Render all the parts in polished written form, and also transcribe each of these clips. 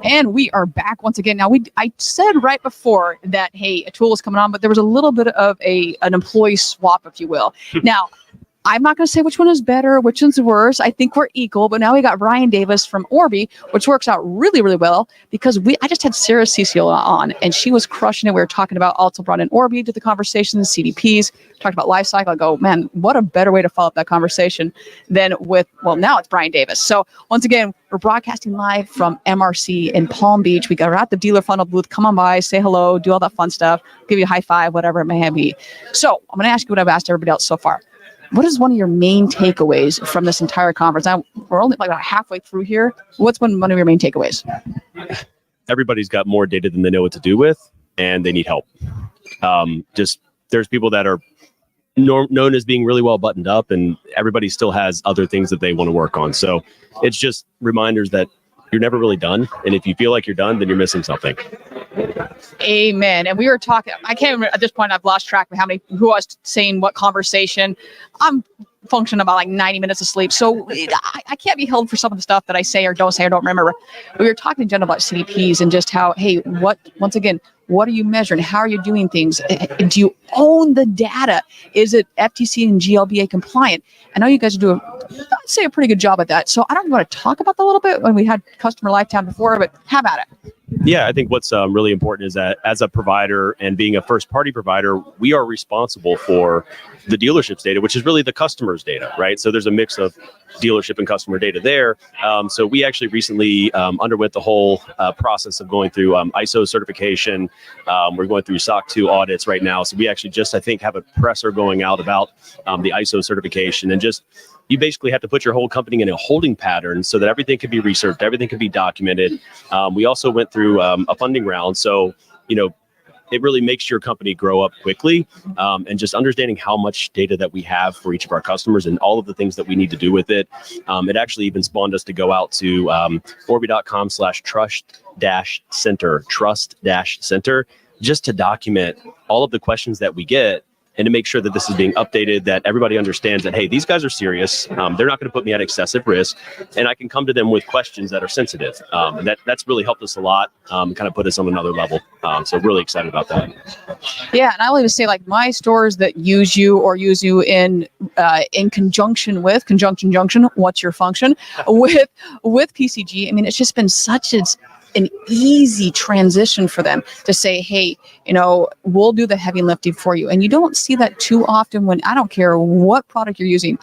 And we are back once again. Now, I said right before that, hey, a tool is coming on, but there was a little bit of an employee swap, if you will. Now, I'm not going to say which one is better, which one's worse. I think we're equal. But now we got Ryan Davis from Orbi, which works out really, really well because I just had Sarah Cecil on, and she was crushing it. We were talking about, also brought in Orbi to the conversation, CDPs, talked about life cycle. I go, man, what a better way to follow up that conversation than with, well, now it's Brian Davis. So once again, we're broadcasting live from MRC in Palm Beach. We got at the dealer funnel booth. Come on by, say hello, do all that fun stuff, give you a high five, whatever it may be. So I'm going to ask you what I've asked everybody else so far. What is one of your main takeaways from this entire conference? Now, we're only like about halfway through here. What's one of your main takeaways? Everybody's got more data than they know what to do with, and they need help. There's people that are known as being really well buttoned up, and everybody still has other ththings that they want to work on. So it's just reminders that you're never really done. And if you feel like you're done, then you're missing something. Amen. And we were talking, I can't remember at this point, I've lost track of who I was saying what conversation. I'm functioning about like 90 minutes of sleep. So I can't be held for some of the stuff that I say or don't remember. But we were talking in general about CDPs and just how, hey, once again, what are you measuring? How are you doing things? Do you own the data? Is it FTC and GLBA compliant? I know you guys do I'd say a pretty good job at that. So I don't want to talk about that a little bit when we had customer lifetime before, but how about it? Yeah, I think what's really important is that as a provider and being a first party provider, we are responsible for the dealership's data, which is really the customer's data, right? So there's a mix of dealership and customer data there. So we actually recently underwent the whole process of going through ISO certification. We're going through SOC 2 audits right now. So we actually just, I think, have a presser going out about the ISO certification, and just you basically have to put your whole company in a holding pattern so that everything can be researched, everything can be documented. We also went through a funding round. So, it really makes your company grow up quickly, and just understanding how much data that we have for each of our customers and all of the things that we need to do with it. It actually even spawned us to go out to Orbi.com/trust-center, just to document all of the questions that we get, and to make sure that this is being updated, that everybody understands that, hey, these guys are serious. They're not going to put me at excessive risk, and I can come to them with questions that are sensitive. And that's really helped us a lot, kind of put us on another level. So really excited about that. Yeah, and I will even say, like, my stores that use you or use you in conjunction with, junction, what's your function, with PCG, I mean, it's just been such an easy transition for them to say, hey, we'll do the heavy lifting for you. And you don't see that too often when, I don't care what product you're using.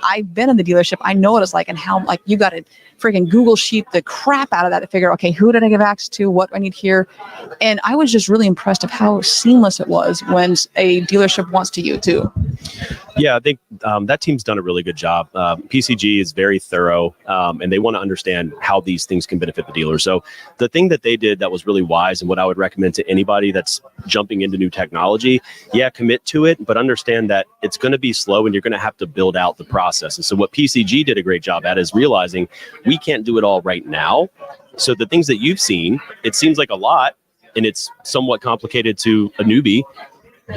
I've been in the dealership. I know what it's like, and how, like, you got to freaking Google Sheet the crap out of that to figure, okay, who did I give access to? What do I need here? And I was just really impressed of how seamless it was when a dealership wants to use too. Yeah, I think that team's done a really good job. PCG is very thorough, and they want to understand how these things can benefit the dealer. So the thing that they did that was really wise, and what I would recommend to anybody that's jumping into new technology, commit to it, but understand that it's going to be slow and you're going to have to build out the process. And so what PCG did a great job at is realizing we can't do it all right now. So the things that you've seen, it seems like a lot, and it's somewhat complicated to a newbie,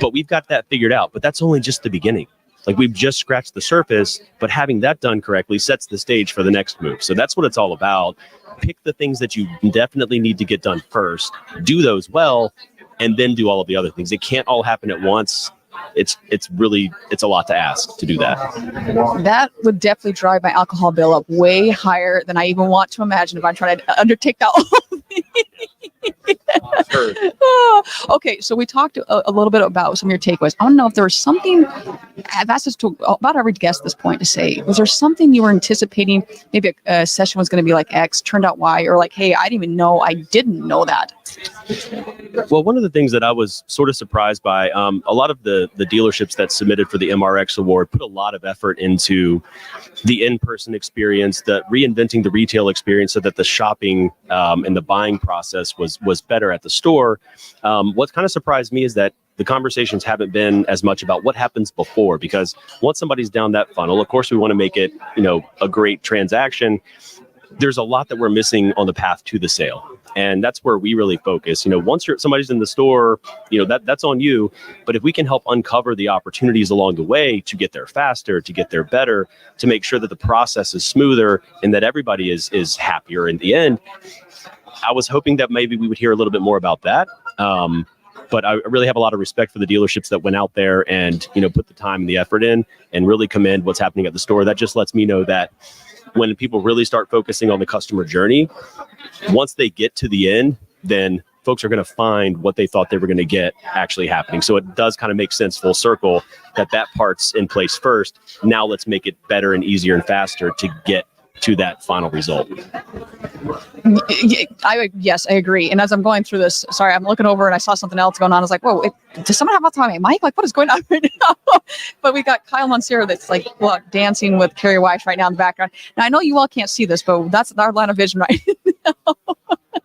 but we've got that figured out. But that's only just the beginning. Like, we've just scratched the surface, but having that done correctly sets the stage for the next move. So that's what it's all about. Pick the things that you definitely need to get done first, do those well, and then do all of the other things. It can't all happen at once. It's a lot to ask to do that. That would definitely drive my alcohol bill up way higher than I even want to imagine if I'm trying to undertake that whole thing. Sure. Okay, so we talked a little bit about some of your takeaways. I want to know if there was something, I've asked this to about every guest at this point, to say, was there something you were anticipating, maybe a session was going to be like X, turned out Y, or like, hey, I didn't even know I didn't know that? Well, one of the things that I was sort of surprised by, a lot of the dealerships that submitted for the MRX award put a lot of effort into the in-person experience, the reinventing the retail experience so that the shopping and the buying process was better at the store. What kind of surprised me is that the conversations haven't been as much about what happens before, because once somebody's down that funnel, of course, we want to make it, a great transaction. There's a lot that we're missing on the path to the sale. And that's where we really focus. Once somebody's in the store, that's on you. But if we can help uncover the opportunities along the way to get there faster, to get there better, to make sure that the process is smoother and that everybody is happier in the end, I was hoping that maybe we would hear a little bit more about that. But I really have a lot of respect for the dealerships that went out there and, put the time and the effort in and really commend what's happening at the store. That just lets me know that when people really start focusing on the customer journey, once they get to the end, then folks are going to find what they thought they were going to get actually happening. So it does kind of make sense full circle that part's in place first. Now let's make it better and easier and faster to get to that final result. Yes, I agree. And as I'm going through this, sorry, I'm looking over and I saw something else going on. I was like, whoa, does someone have on my mic? Like, what is going on right now? But we got Kyle Monsiero that's like, dancing with Carrie Weiss right now in the background. Now, I know you all can't see this, but that's our line of vision right now.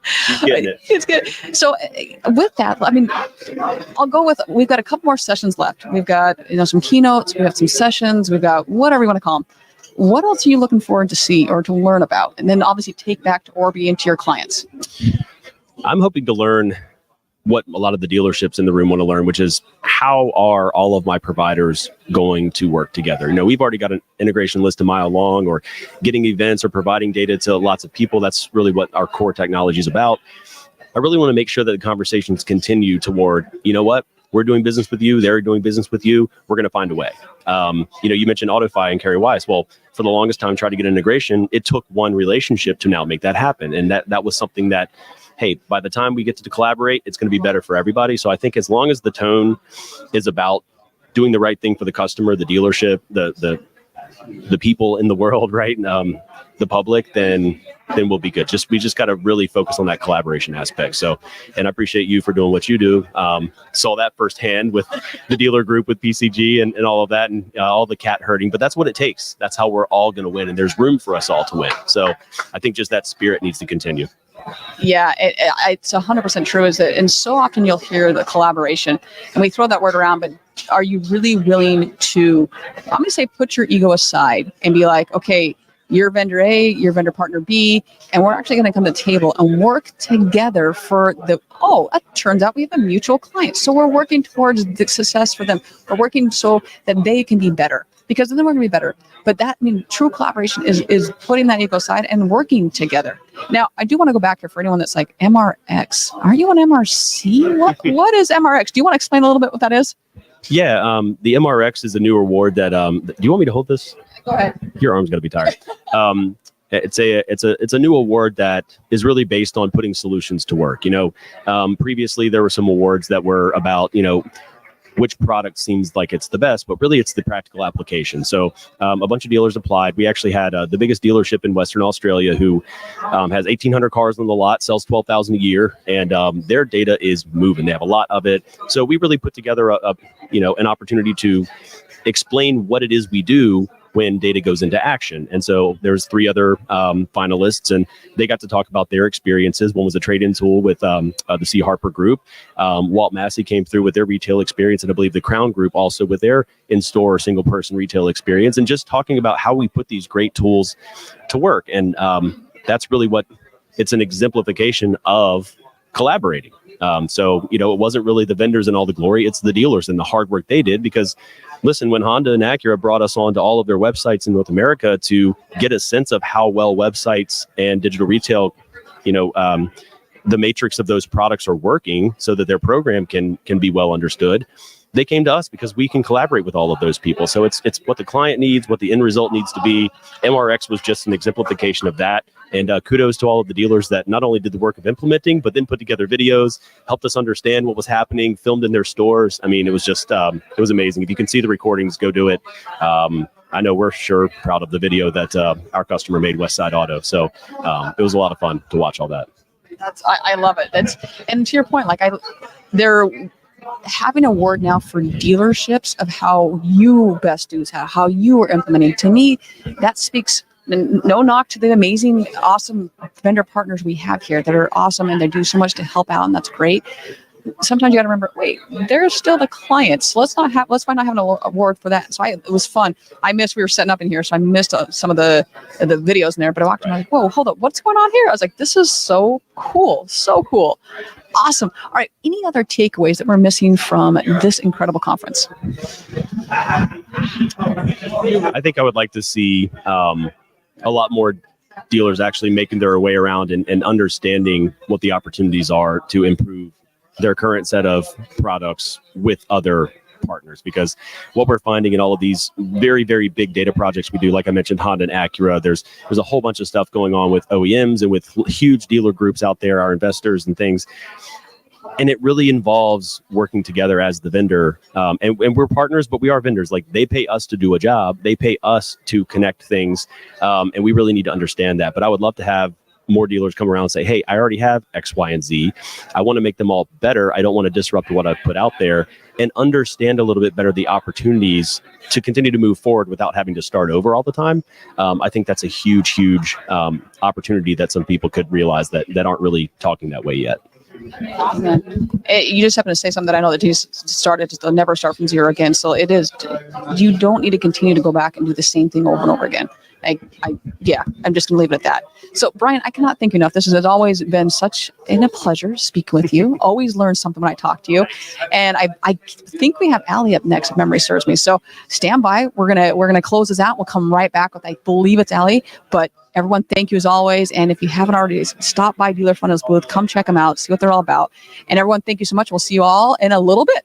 She's getting it. It's good. So with that, I'll go with, we've got a couple more sessions left. We've got, some keynotes, we have some sessions, we've got whatever you want to call them. What else are you looking forward to see or to learn about? And then obviously take back to Orby and to your clients. I'm hoping to learn what a lot of the dealerships in the room want to learn, which is how are all of my providers going to work together? We've already got an integration list a mile long, or getting events or providing data to lots of people. That's really what our core technology is about. I really want to make sure that the conversations continue toward, we're doing business with you. They're doing business with you. We're going to find a way. You mentioned AutoFi and Carrie Weiss. Well, for the longest time, trying to get integration, it took one relationship to now make that happen. And that was something that, hey, by the time we get to collaborate, it's going to be better for everybody. So I think as long as the tone is about doing the right thing for the customer, the dealership, the people in the world, right? The public, then we'll be good. We just got to really focus on that collaboration aspect. So, and I appreciate you for doing what you do. Saw that firsthand with the dealer group with PCG and all of that, and all the cat herding, but that's what it takes. That's how we're all going to win. And there's room for us all to win. So I think just that spirit needs to continue. Yeah, it's 100% true. And so often you'll hear the collaboration, and we throw that word around, but are you really willing to, I'm going to say, put your ego aside and be like, okay, you're vendor A, you're vendor partner B, and we're actually going to come to the table and work together for it turns out we have a mutual client. So we're working towards the success for them. We're working so that they can be better, because then we're going to be better. But true collaboration is putting that ego aside and working together. Now, I do want to go back here for anyone that's like, MRX, are you an MRC? What is MRX? Do you want to explain a little bit what that is? Yeah, the MRX is a new award that, do you want me to hold this? Go ahead. Your arm's going to be tired. It's a new award that is really based on putting solutions to work. Previously there were some awards that were about, which product seems like it's the best, but really it's the practical application. So a bunch of dealers applied. We actually had the biggest dealership in Western Australia who has 1,800 cars on the lot, sells 12,000 a year, and their data is moving. They have a lot of it. So we really put together an opportunity to explain what it is we do when data goes into action. And so there's 3 other finalists, and they got to talk about their experiences. One was a trade-in tool with the C. Harper Group. Walt Massey came through with their retail experience, and I believe the Crown Group also with their in-store single-person retail experience, and just talking about how we put these great tools to work. And that's really what it's an exemplification of collaborating. So, it wasn't really the vendors and all the glory. It's the dealers and the hard work they did, because listen, when Honda and Acura brought us onto all of their websites in North America to get a sense of how well websites and digital retail, the matrix of those products are working so that their program can be well understood, they came to us because we can collaborate with all of those people. So it's what the client needs, what the end result needs to be. MRX was just an exemplification of that. And kudos to all of the dealers that not only did the work of implementing, but then put together videos, helped us understand what was happening, filmed in their stores. I mean, it was just, it was amazing. If you can see the recordings, go do it. I know we're sure proud of the video that our customer made, Westside Auto. So it was a lot of fun to watch all that. I love it. And to your point, they're having a word now for dealerships of how you best do how you are implementing. To me, that speaks. No knock to the amazing, awesome vendor partners we have here that are awesome, and they do so much to help out, and that's great. sometimes you got to remember, wait, there's still the clients. Let's not have an award for that. So it was fun. We were setting up in here, so I missed some of the videos in there, but I walked in, I was like, whoa, hold up, what's going on here? I was like, this is so cool. So cool. Awesome. All right. Any other takeaways that we're missing from this incredible conference? I think I would like to see a lot more dealers actually making their way around and understanding what the opportunities are to improve their current set of products with other partners. Because what we're finding in all of these very, very big data projects we do, like I mentioned, Honda and Acura, there's a whole bunch of stuff going on with OEMs and with huge dealer groups out there, our investors and things. And it really involves working together as the vendor. And we're partners, but we are vendors. Like, they pay us to do a job. They pay us to connect things. And we really need to understand that. But I would love to have more dealers come around and say, hey, I already have X, Y, and Z. I want to make them all better. I don't want to disrupt what I've put out there, and understand a little bit better the opportunities to continue to move forward without having to start over all the time. I think that's a huge opportunity that some people could realize that aren't really talking that way yet. You just happen to say something that I know that he's started. They'll never start from zero again. So it is. You don't need to continue to go back and do the same thing over and over again. I'm just going to leave it at that. So, Brian, I cannot thank you enough. This has always been such a pleasure speaking with you. Always learn something when I talk to you. And I think we have Allie up next, if memory serves me. So stand by. We're gonna close this out. We'll come right back with, I believe it's Allie. But everyone, thank you as always. And if you haven't already, stop by Dealer Fundamentals booth. Come check them out. See what they're all about. And everyone, thank you so much. We'll see you all in a little bit.